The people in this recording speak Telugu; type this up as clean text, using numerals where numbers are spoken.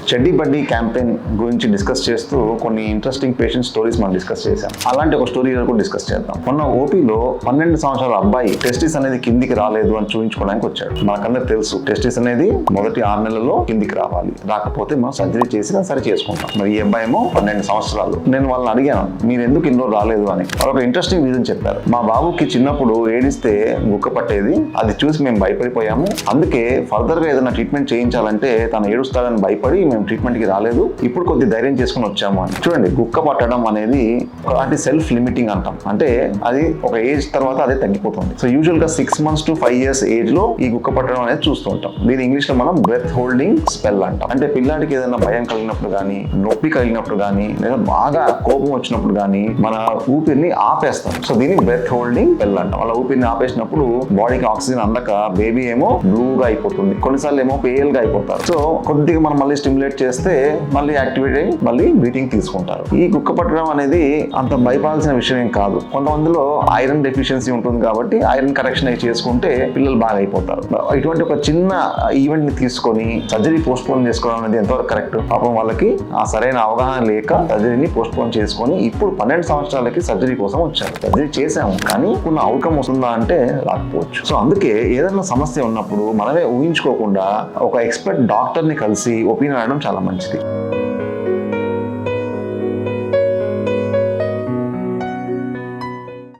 చెడ్డీ బడ్డీ క్యాంపెయిన్ గురించి డిస్కస్ చేస్తూ కొన్ని ఇంట్రెస్టింగ్ పేషెంట్ స్టోరీస్ మనం డిస్కస్ చేశాం. అలాంటి ఒక స్టోరీ కూడా డిస్కస్ చేద్దాం. మొన్న ఓపీలో 12 సంవత్సరాల అబ్బాయి టెస్టిస్ అనేది కిందికి రాలేదు అని చూపించుకోవడానికి వచ్చాడు. మనకందరికి తెలుసు టెస్టిస్ అనేది మొదటి 6 నెలల్లో కిందికి రావాలి, రాకపోతే మనం సర్జరీ చేసి సరి చేసుకుంటాం. మరి ఈ అబ్బాయి ఏమో 12 సంవత్సరాలు. నేను వాళ్ళని అడిగాను, మీరు ఎందుకు ఇన్నో రాలేదు అని. వాళ్ళు ఒక ఇంట్రెస్టింగ్ రీజన్ చెప్పారు. మా బాబుకి చిన్నప్పుడు ఏడిస్తే గుక్క పట్టేది, అది చూసి మేము భయపడిపోయాము, అందుకే ఫర్దర్ గా ఏదైనా ట్రీట్మెంట్ చేయించాలంటే తను ఏడుస్తాడని భయపడి మేము ట్రీట్మెంట్ కి రాలేదు, ఇప్పుడు కొద్ది ధైర్యం చేసుకుని వచ్చాము అని. చూడండి, గుక్క పట్టడం అనేది అలాంటి సెల్ఫ్ లిమిటింగ్ అంటాం. అంటే అది ఒక ఏజ్ తర్వాత అదే తగ్గిపోతుంది. సో యూజువల్ గా 6 months to 5 years ఏజ్ లో ఈ గుక్క పట్టడం అనేది చూస్తూ ఉంటాం. దీని ఇంగ్లీష్ లో మనం బ్రెత్ హోల్డింగ్ స్పెల్ అంటాం. అంటే పిల్లాడికి ఏదైనా భయం కలిగినప్పుడు కానీ, నొప్పి కలిగినప్పుడు కానీ, లేదా బాగా కోపం వచ్చినప్పుడు కానీ మన ఊపిరిని ఆపేస్తాం. సో దీన్ని బ్రెత్ హోల్డింగ్ స్పెల్ అంటాం. అలా ఊపిరిని ఆపేసినప్పుడు బాడీకి ఆక్సిజన్ అందక బేబీ ఏమో బ్లూగా అయిపోతుంది, కొన్నిసార్లు ఏమో పేల్ గా అయిపోతారు. సో కొద్దిగా మనం మళ్ళీ స్టిమ్యులేట్ చేస్తే మళ్ళీ యాక్టివేట్ అయ్యి మళ్ళీ బ్రీతింగ్ తీసుకుంటారు. ఈ గుక్క పట్టడం అనేది అంత భయపడాల్సిన విషయం ఏం కాదు. కొంతమందిలో ఐరన్ డెఫిషియన్సీ ఉంటుంది కాబట్టి ఐరన్ కరెక్షన్ అయి చేసుకుంటే పిల్లలు బాగా అయిపోతారు. ఇటువంటి ఒక చిన్న ఈవెంట్ ని తీసుకొని సర్జరీ పోస్ట్ పోన్ చేసుకోవడం అనేది ఎంతవరకు కరెక్ట్? పాపం వాళ్ళకి ఆ సరైన అవగాహన లేక సర్జరీని పోస్ట్ పోన్ చేసుకొని ఇప్పుడు 12 సంవత్సరాలకి సర్జరీ కోసం వచ్చారు. సర్జరీ చేసాము కానీ కొన్ని అవుట్కమ్ వస్తుందా అంటే రాకపోవచ్చు. సో అందుకే ఏదైనా సమస్య ఉన్నప్పుడు మనమే ఊహించుకోకుండా ఒక ఎక్స్పర్ట్ డాక్టర్ ని కలిసి ఒపీనియన్ అడగడం చాలా మంచిది.